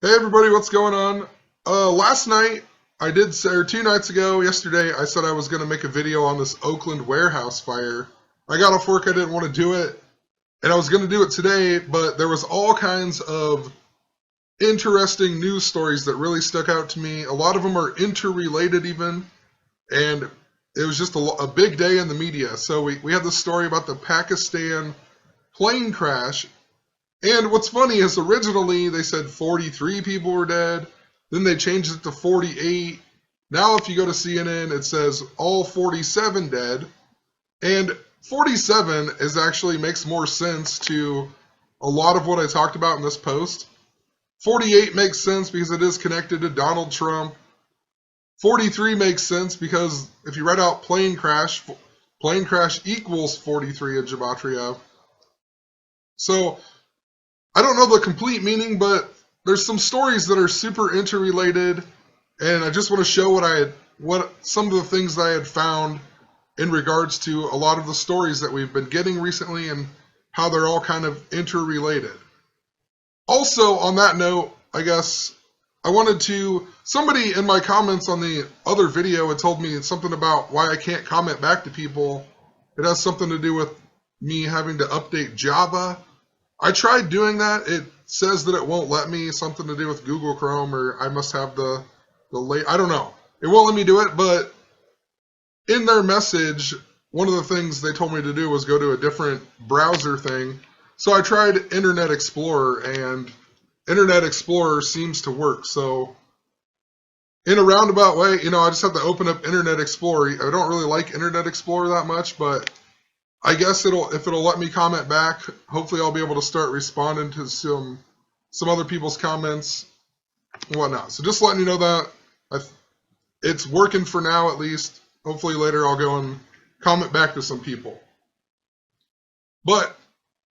Hey everybody, what's going on? Last night or 2 nights ago, yesterday, I said I was going to make a video on this Oakland warehouse fire. I got off work, I didn't want to do it, and I was going to do it today, but there was all kinds of interesting news stories that really stuck out to me. A lot of them are interrelated even, and it was just a big day in the media. So we had this story about the Pakistan plane crash. And what's funny is originally they said 43 people were dead. Then they changed it to 48. Now, if you go to CNN, it says all 47 dead. And 47 is actually makes more sense to a lot of what I talked about in this post. 48 makes sense because it is connected to Donald Trump. 43 makes sense because if you write out plane crash equals 43 in gematria. So I don't know the complete meaning, but there's some stories that are super interrelated, and I just want to show what some of the things that I had found in regards to a lot of the stories that we've been getting recently and how they're all kind of interrelated. Also, on that note, I guess somebody in my comments on the other video had told me something about why I can't comment back to people. It has something to do with me having to update Java. I tried doing that. It says that it won't let me. Something to do with Google Chrome, or I must have the late. I don't know. It won't let me do it, but in their message, one of the things they told me to do was go to a different browser thing. So I tried Internet Explorer, and Internet Explorer seems to work. So in a roundabout way, I just have to open up Internet Explorer. I don't really like Internet Explorer that much, but I guess if it'll let me comment back, hopefully I'll be able to start responding to some other people's comments and whatnot. So just letting you know that it's working for now at least. Hopefully later I'll go and comment back to some people. But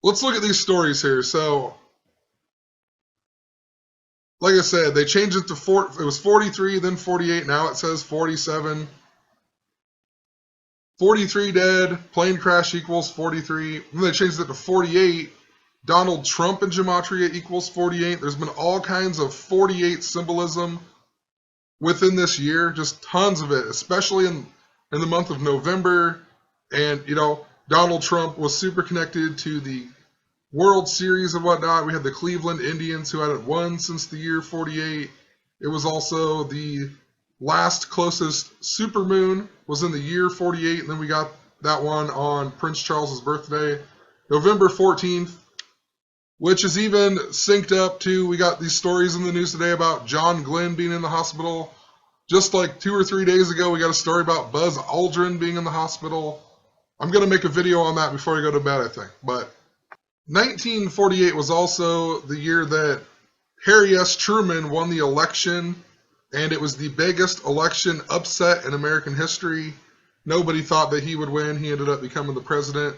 let's look at these stories here. So, like I said, they changed it to it was 43, then 48. Now it says 47. 43 dead, plane crash equals 43. Then they changed it to 48. Donald Trump in gematria equals 48. There's been all kinds of 48 symbolism within this year, just tons of it, especially in the month of November. And, Donald Trump was super connected to the World Series and whatnot. We had the Cleveland Indians who hadn't won since the year 48. It was also the last closest supermoon was in the year 48, and then we got that one on Prince Charles's birthday, November 14th, which is even synced up to, we got these stories in the news today about John Glenn being in the hospital. Just like 2 or 3 days ago, we got a story about Buzz Aldrin being in the hospital. I'm going to make a video on that before I go to bed, I think. But 1948 was also the year that Harry S. Truman won the election, and it was the biggest election upset in American history. Nobody thought that he would win. He ended up becoming the president.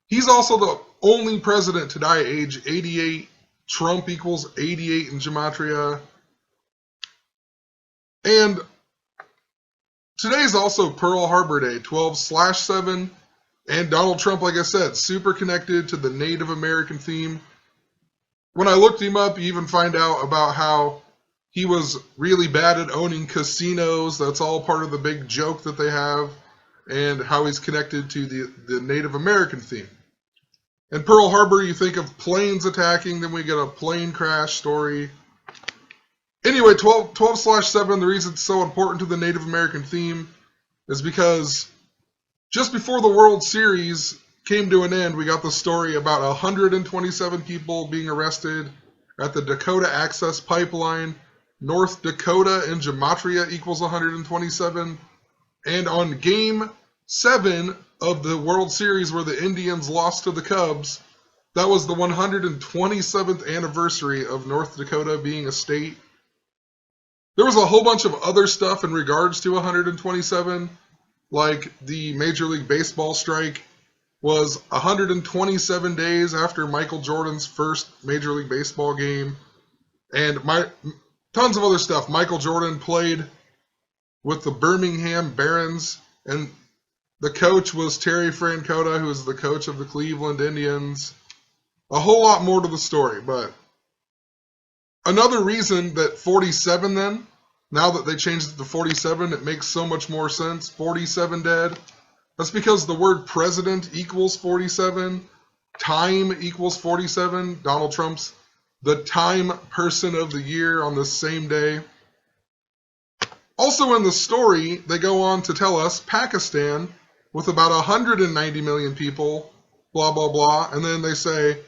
He's also the only president to die at age 88. Trump equals 88 in gematria. And today's also Pearl Harbor Day, 12/7. And Donald Trump, like I said, super connected to the Native American theme. When I looked him up, you even find out about how he was really bad at owning casinos. That's all part of the big joke that they have, and how he's connected to the Native American theme. In Pearl Harbor, you think of planes attacking, then we get a plane crash story. Anyway, 12/7, the reason it's so important to the Native American theme is because just before the World Series came to an end, we got the story about 127 people being arrested at the Dakota Access Pipeline. North Dakota in gematria equals 127. And on Game 7 of the World Series where the Indians lost to the Cubs, that was the 127th anniversary of North Dakota being a state. There was a whole bunch of other stuff in regards to 127, like the Major League Baseball strike was 127 days after Michael Jordan's first Major League Baseball game, and tons of other stuff. Michael Jordan played with the Birmingham Barons, and the coach was Terry Francona, who was the coach of the Cleveland Indians. A whole lot more to the story, but Another reason that 47 then, now that they changed it to 47, it makes so much more sense. 47 dead. That's because the word president equals 47. Time equals 47. Donald Trump's the Time Person of the Year on this same day. Also in the story, they go on to tell us Pakistan, with about 190 million people, blah, blah, blah. And then they say,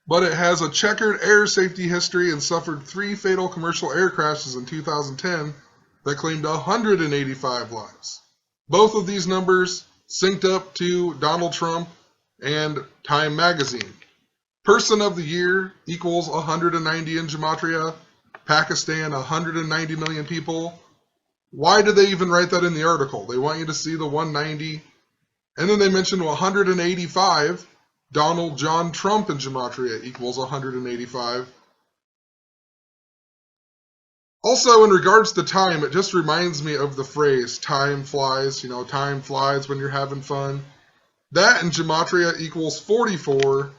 but it has a checkered air safety history and suffered 3 fatal commercial air crashes in 2010 that claimed 185 lives. Both of these numbers synced up to Donald Trump and Time Magazine. Person of the Year equals 190 in Gematria. Pakistan, 190 million people. Why did they even write that in the article? They want you to see the 190. And then they mentioned 185. Donald John Trump in Gematria equals 185. Also, in regards to time, it just reminds me of the phrase, time flies. You know, time flies when you're having fun. That in Gematria equals 44.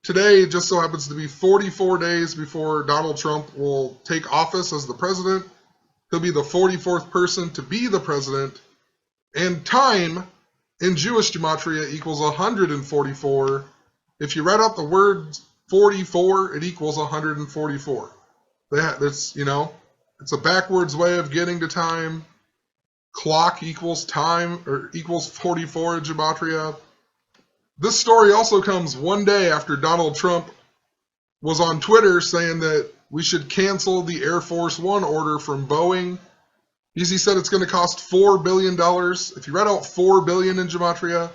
Today just so happens to be 44 days before Donald Trump will take office as the president. He'll be the 44th person to be the president. And time in Jewish Gematria equals 144. If you write out the word 44, it equals 144. That's, you know, it's a backwards way of getting to time. Clock equals time, or equals 44 in Gematria. This story also comes one day after Donald Trump was on Twitter saying that we should cancel the Air Force One order from Boeing. He said it's going to cost $4 billion. If you write out $4 billion in Gematria,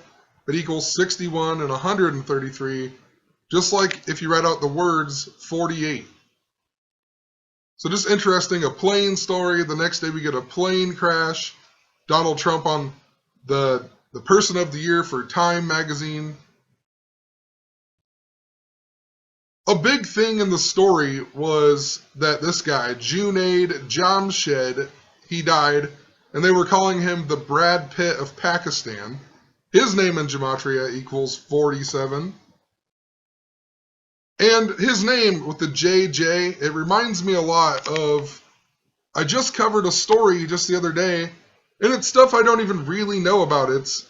it equals 61 and 133. Just like if you write out the words 48. So just interesting, a plane story. The next day we get a plane crash. Donald Trump on the Person of the Year for Time Magazine. A big thing in the story was that this guy, Junaid Jamshed, he died, and they were calling him the Brad Pitt of Pakistan. His name in Gematria equals 47. And his name with the JJ, it reminds me a lot of, I just covered a story just the other day, and it's stuff I don't even really know about. It's,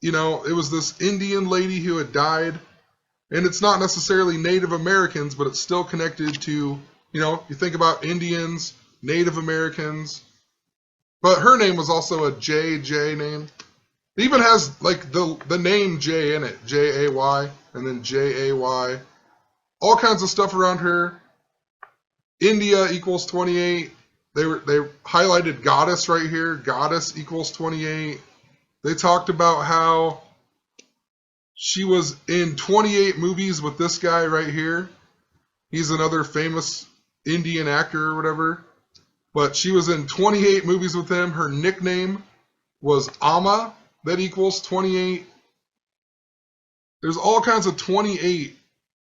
you know, it was this Indian lady who had died, and it's not necessarily Native Americans, but it's still connected to, you know, you think about Indians, Native Americans. But her name was also a JJ name. It even has, like, the name J in it. J-A-Y, and then J-A-Y. All kinds of stuff around her. India equals 28. They highlighted goddess right here. Goddess equals 28. They talked about how she was in 28 movies with this guy right here. He's another famous Indian actor or whatever. But she was in 28 movies with him. Her nickname was Amma. That equals 28. There's all kinds of 28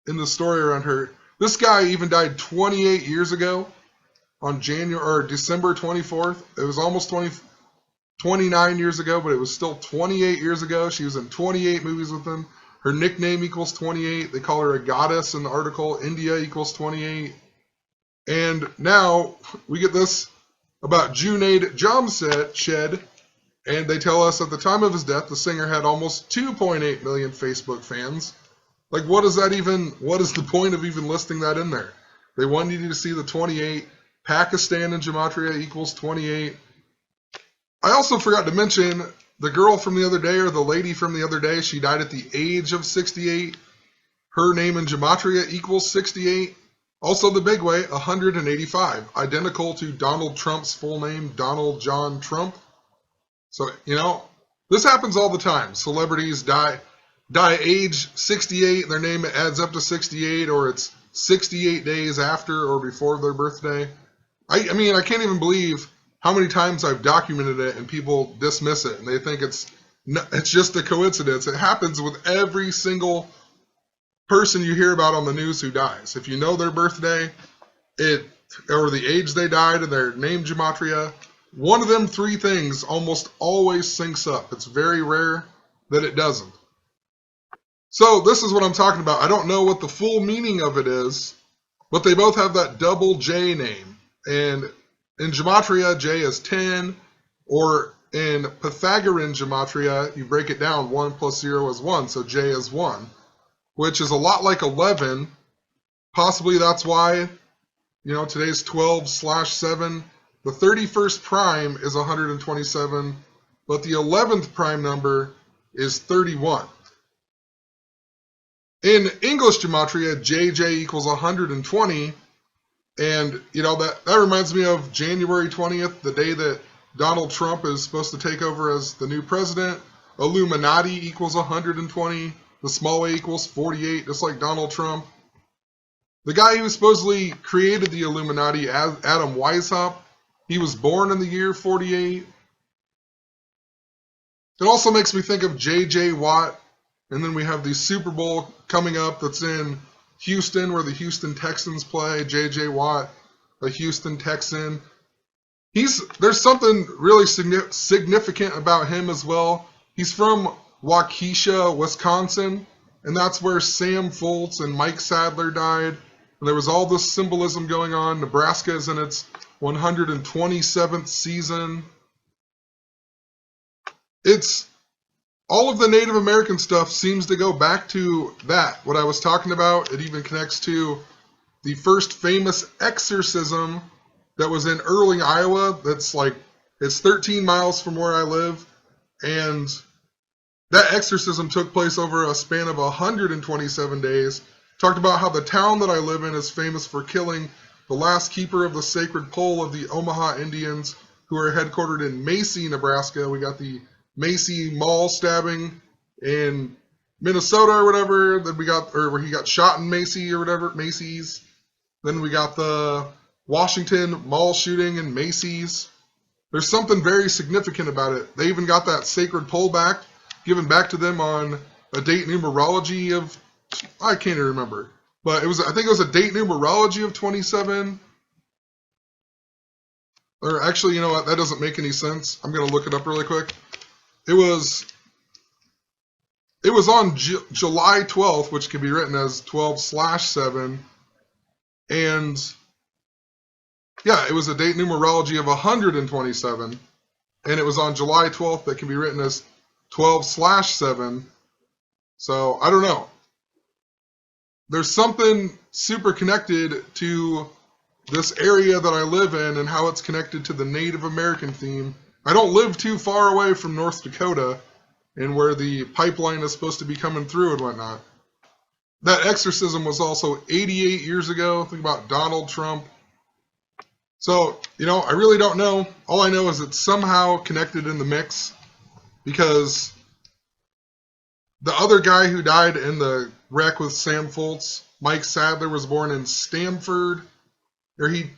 in the story around her. This guy even died 28 years ago on December 24th. It was almost 29 years ago, but it was still 28 years ago. She was in 28 movies with him. Her nickname equals 28. They call her a goddess in the article. India equals 28. And now we get this about Junaid Jamshed, and they tell us at the time of his death, the singer had almost 2.8 million Facebook fans. Like, what is the point of even listing that in there? They wanted you to see the 28. Pakistan in Gematria equals 28. I also forgot to mention the girl from the other day, or the lady from the other day. She died at the age of 68. Her name in Gematria equals 68. Also the big way, 185. Identical to Donald Trump's full name, Donald John Trump. So, you know, this happens all the time. Celebrities die age 68, their name adds up to 68, or it's 68 days after or before their birthday. I mean, I can't even believe how many times I've documented it and people dismiss it and they think it's just a coincidence. It happens with every single person you hear about on the news who dies. If you know their birthday, or the age they died and their name Gematria, one of them three things almost always syncs up. It's very rare that it doesn't. So this is what I'm talking about. I don't know what the full meaning of it is, but they both have that double J name. And in gematria, J is 10, or in Pythagorean gematria, you break it down, 1 plus 0 is 1, so J is 1, which is a lot like 11. Possibly that's why, today's 12/7. The 31st prime is 127, but the 11th prime number is 31. In English gematria, JJ equals 120, and that reminds me of January 20th, the day that Donald Trump is supposed to take over as the new president. Illuminati equals 120, the small a equals 48, just like Donald Trump. The guy who supposedly created the Illuminati, Adam Weishaupt, he was born in the year 48. It also makes me think of J.J. Watt, and then we have the Super Bowl coming up that's in Houston, where the Houston Texans play. J.J. Watt, a Houston Texan. There's something really significant about him as well. He's from Waukesha, Wisconsin, and that's where Sam Foltz and Mike Sadler died. And there was all this symbolism going on. Nebraska is in its 127th season. All of the Native American stuff seems to go back to that, what I was talking about. It even connects to the first famous exorcism that was in Earling, Iowa. It's 13 miles from where I live, and that exorcism took place over a span of 127 days. Talked about how the town that I live in is famous for killing the last keeper of the sacred pole of the Omaha Indians, who are headquartered in Macy, Nebraska. We got the Macy Mall stabbing in Minnesota or whatever. Then where he got shot in Macy or whatever, Macy's. Then we got the Washington Mall shooting in Macy's. There's something very significant about it. They even got that sacred pole given back to them on a date numerology of, I can't even remember. But I think it was a date numerology of 27. Or actually, you know what? That doesn't make any sense. I'm going to look it up really quick. It was on July 12th, which can be written as 12/7. And yeah, it was a date numerology of 127. And it was on July 12th that can be written as 12/7. So I don't know. There's something super connected to this area that I live in and how it's connected to the Native American theme. I don't live too far away from North Dakota and where the pipeline is supposed to be coming through and whatnot. That exorcism was also 88 years ago. Think about Donald Trump. So, I really don't know. All I know is it's somehow connected in the mix, because the other guy who died in the wreck with Sam Foltz, Mike Sadler, was born in Stamford. He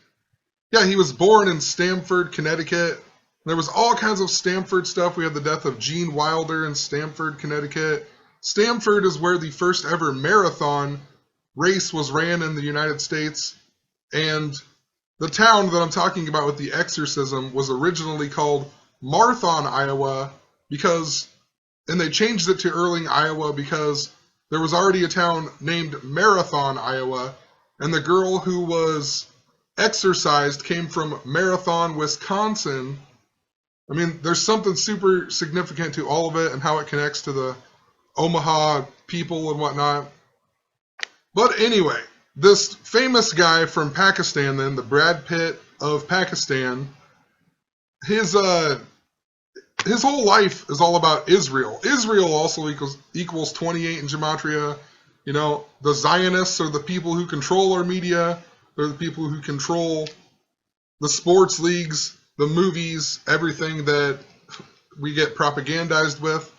was born in Stamford, Connecticut. There was all kinds of Stamford stuff. We had the death of Gene Wilder in Stamford, Connecticut. Stamford is where the first ever marathon race was ran in the United States. And the town that I'm talking about with the exorcism was originally called Marthon, Iowa, and they changed it to Earling, Iowa, because there was already a town named Marathon, Iowa, and the girl who was exorcised came from Marathon, Wisconsin. I mean, there's something super significant to all of it and how it connects to the Omaha people and whatnot. But anyway, this famous guy from Pakistan, then, the Brad Pitt of Pakistan, his whole life is all about Israel. Israel also equals 28 in gematria. The Zionists are the people who control our media. They're the people who control the sports leagues, the movies, everything that we get propagandized with.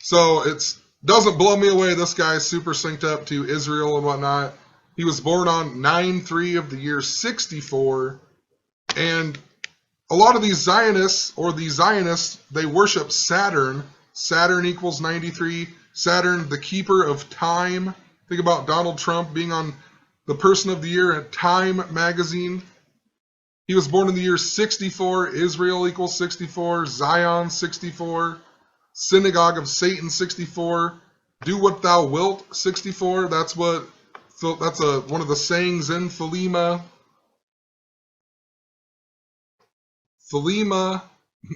So it doesn't blow me away. This guy's super synced up to Israel and whatnot. He was born on 9/3 of the year 64. And a lot of these Zionists, they worship Saturn. Saturn equals 93. Saturn, the keeper of time. Think about Donald Trump being on the Person of the Year at Time magazine. He was born in the year 64. Israel equals 64. Zion 64. Synagogue of Satan 64. Do What Thou Wilt 64. That's what That's one of the sayings in Thelema. Thelema,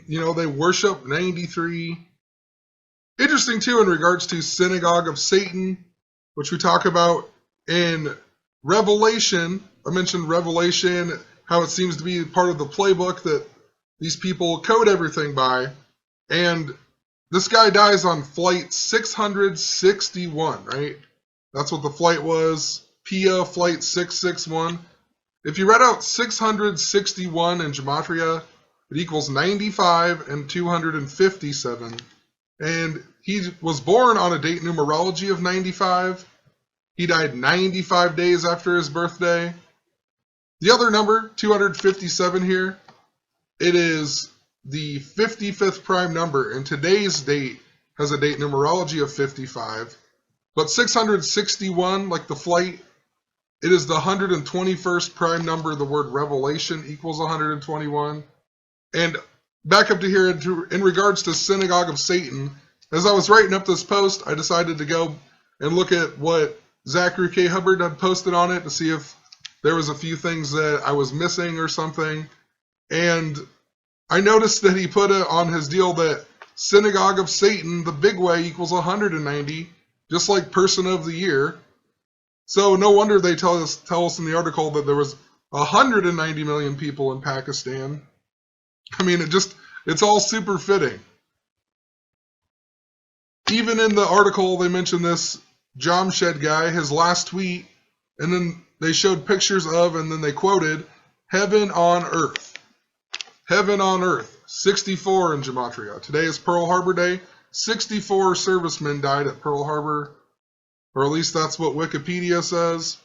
they worship 93. Interesting, too, in regards to Synagogue of Satan, which we talk about in Revelation. I mentioned Revelation, how it seems to be part of the playbook that these people code everything by. And this guy dies on flight 661, right? That's what the flight was. PIA flight 661. If you read out 661 in Gematria, it equals 95 and 257. And he was born on a date numerology of 95. He died 95 days after his birthday. The other number, 257 here, it is the 55th prime number, and today's date has a date numerology of 55. But 661, like the flight, it is the 121st prime number. The word revelation equals 121. And back up to here, in regards to Synagogue of Satan, as I was writing up this post, I decided to go and look at what Zachary K. Hubbard had posted on it to see if there was a few things that I was missing or something. And I noticed that he put it on his deal that Synagogue of Satan, the big way, equals 190, just like Person of the Year. So no wonder they tell us in the article that there was 190 million people in Pakistan. I mean, it's all super fitting. Even in the article, they mentioned this Jamshed guy, his last tweet, and then they showed pictures of, and then they quoted, heaven on earth. Heaven on earth. 64 in Gematria. Today is Pearl Harbor Day. 64 servicemen died at Pearl Harbor, or at least that's what Wikipedia says.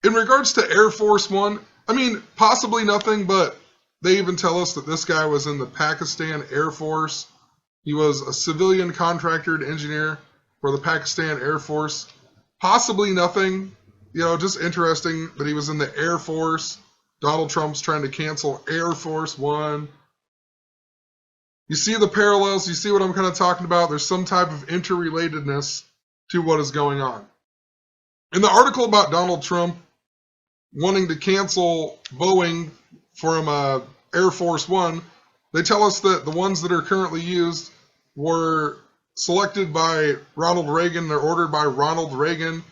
In regards to Air Force One, I mean, possibly nothing, but they even tell us that this guy was in the Pakistan Air Force. He was a civilian contracted engineer for the Pakistan Air Force. Possibly nothing, just interesting that he was in the Air Force. Donald Trump's trying to cancel Air Force One. You see the parallels, you see what I'm kind of talking about. There's some type of interrelatedness to what is going on. In the article about Donald Trump wanting to cancel Boeing from Air Force One, they tell us that the ones that are currently used were selected by Ronald Reagan. They're ordered by Ronald Reagan.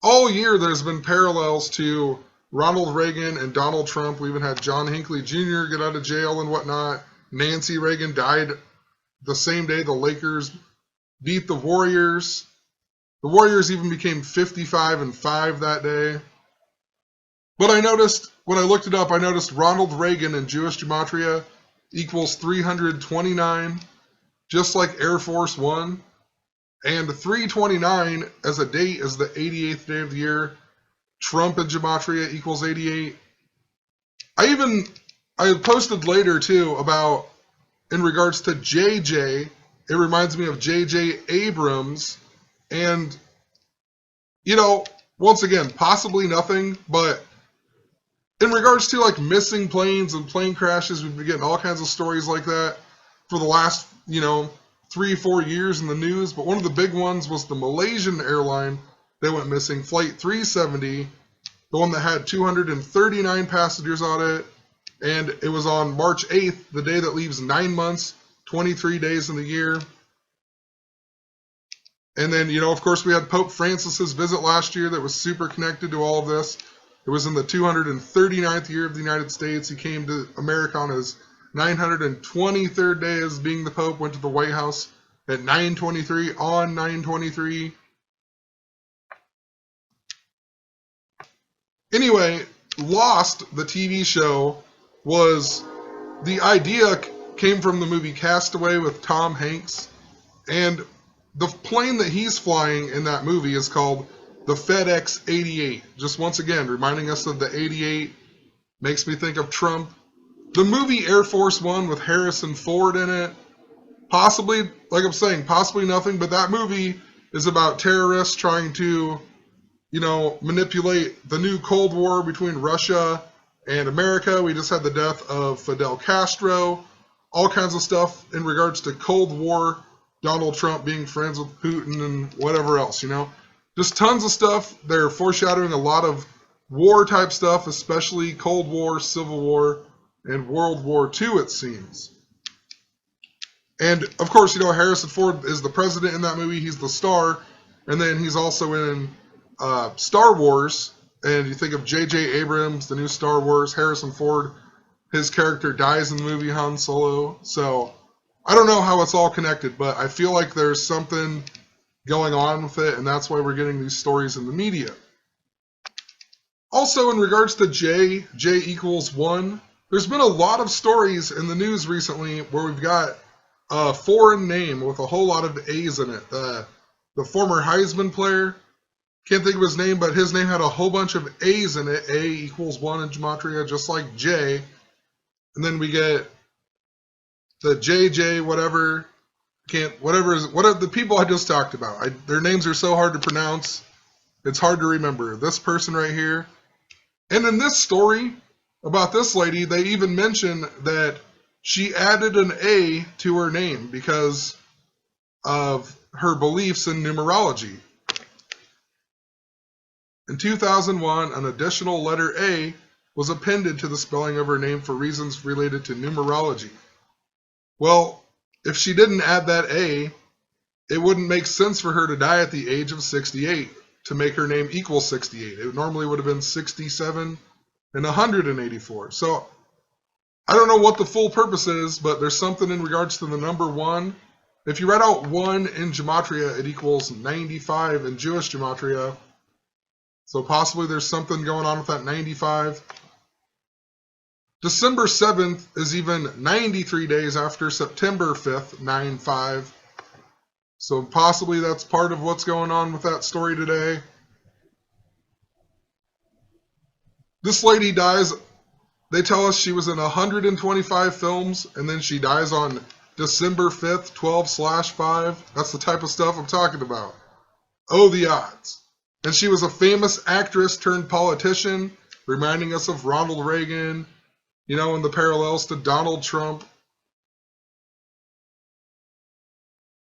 All year there's been parallels to Ronald Reagan and Donald Trump. We even had John Hinckley Jr. get out of jail and whatnot. Nancy Reagan died the same day the Lakers beat the Warriors. The Warriors even became 55-5 that day. But I noticed, when I looked it up, I noticed Ronald Reagan in Jewish Gematria equals 329, just like Air Force One. And 329 as a date is the 88th day of the year. Trump in Gematria equals 88. I posted later, too, about, in regards to JJ, it reminds me of J.J. Abrams. And, once again, possibly nothing, but in regards to, like, missing planes and plane crashes, we've been getting all kinds of stories like that for the last, 3-4 years in the news. But one of the big ones was the Malaysian airline that went missing, Flight 370, the one that had 239 passengers on it. And it was on March 8th, the day that leaves 9 months, 23 days in the year. And then, of course, we had Pope Francis's visit last year that was super connected to all of this. It was in the 239th year of the United States. He came to America on his 923rd day as being the Pope, went to the White House at 9:23 on 9:23. Anyway, Lost, the TV show, the idea came from the movie Castaway with Tom Hanks. And the plane that he's flying in that movie is called the FedEx 88. Just once again, reminding us of the 88. Makes me think of Trump. The movie Air Force One with Harrison Ford in it. Possibly, like I'm saying, possibly nothing, but that movie is about terrorists trying to, manipulate the new Cold War between Russia and America. We just had the death of Fidel Castro. All kinds of stuff in regards to Cold War Donald Trump being friends with Putin and whatever else, you know. Just tons of stuff. They're foreshadowing a lot of war-type stuff, especially Cold War, Civil War, and World War II, it seems. And, of course, you know, Harrison Ford is the president in that movie. He's the star. And then he's also in Star Wars. And you think of J.J. Abrams, the new Star Wars, Harrison Ford. His character dies in the movie Han Solo. So I don't know how it's all connected, but I feel like there's something going on with it, and that's why we're getting these stories in the media. Also, in regards to J equals 1, there's been a lot of stories in the news recently where we've got a foreign name with a whole lot of A's in it. The former Heisman player, can't think of his name, but his name had a whole bunch of A's in it. A equals 1 in gematria, just like J. And then we get the JJ, whatever the people I just talked about. Their names are so hard to pronounce. It's hard to remember. This person right here. And in this story about this lady, they even mention that she added an A to her name because of her beliefs in numerology. In 2001, an additional letter A was appended to the spelling of her name for reasons related to numerology. Well, if she didn't add that A, it wouldn't make sense for her to die at the age of 68 to make her name equal 68. It normally would have been 67 and 184. So I don't know what the full purpose is, but there's something in regards to the number 1. If you write out 1 in gematria, it equals 95 in Jewish gematria. So possibly there's something going on with that 95. December 7th is even 93 days after September 5th, 9/5. So possibly that's part of what's going on with that story today. This lady dies, they tell us she was in 125 films, and then she dies on December 5th, 12/5. That's the type of stuff I'm talking about. Oh, the odds. And she was a famous actress turned politician, reminding us of Ronald Reagan, you know, and the parallels to Donald Trump.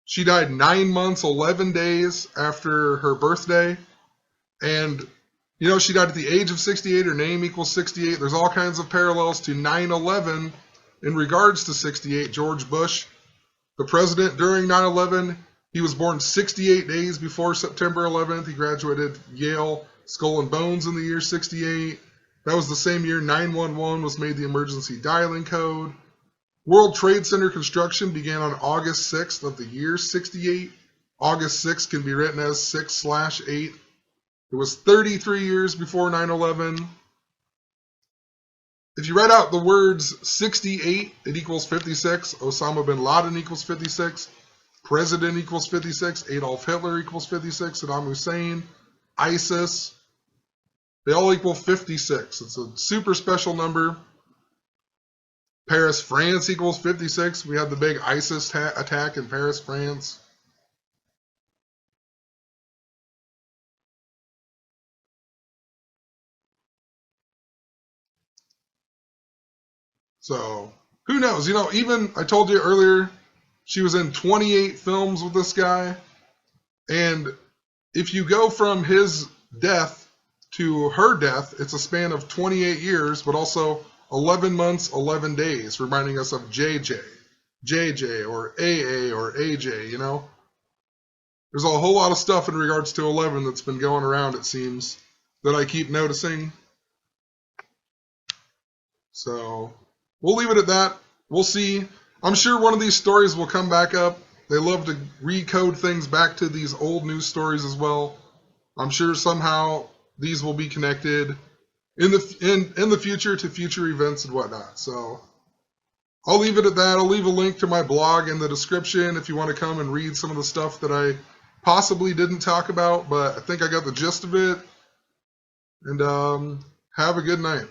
She died 9 months, 11 days after her birthday. And, you know, she died at the age of 68. Her name equals 68. There's all kinds of parallels to 9/11 in regards to 68. George Bush, the president during 9/11, he was born 68 days before September 11th. He graduated Yale Skull and Bones in the year 68. That was the same year 911 was made the emergency dialing code. World Trade Center construction began on August 6th of the year 68. August 6th can be written as 6/8. It was 33 years before 9/11. If you write out the words 68, it equals 56. Osama bin Laden equals 56. President equals 56. Adolf Hitler equals 56. Saddam Hussein, ISIS, they all equal 56. It's a super special number. Paris, France equals 56. We had the big ISIS attack in Paris, France. So, who knows? You know, even I told you earlier, she was in 28 films with this guy. And if you go from his death to her death, it's a span of 28 years, but also 11 months, 11 days, reminding us of JJ, or AA, or AJ, you know? There's a whole lot of stuff in regards to 11 that's been going around, it seems, that I keep noticing. So, we'll leave it at that. We'll see. I'm sure one of these stories will come back up. They love to recode things back to these old news stories as well. I'm sure somehow these will be connected in the future to future events and whatnot. So I'll leave it at that. I'll leave a link to my blog in the description if you want to come and read some of the stuff that I possibly didn't talk about, but I think I got the gist of it. And have a good night.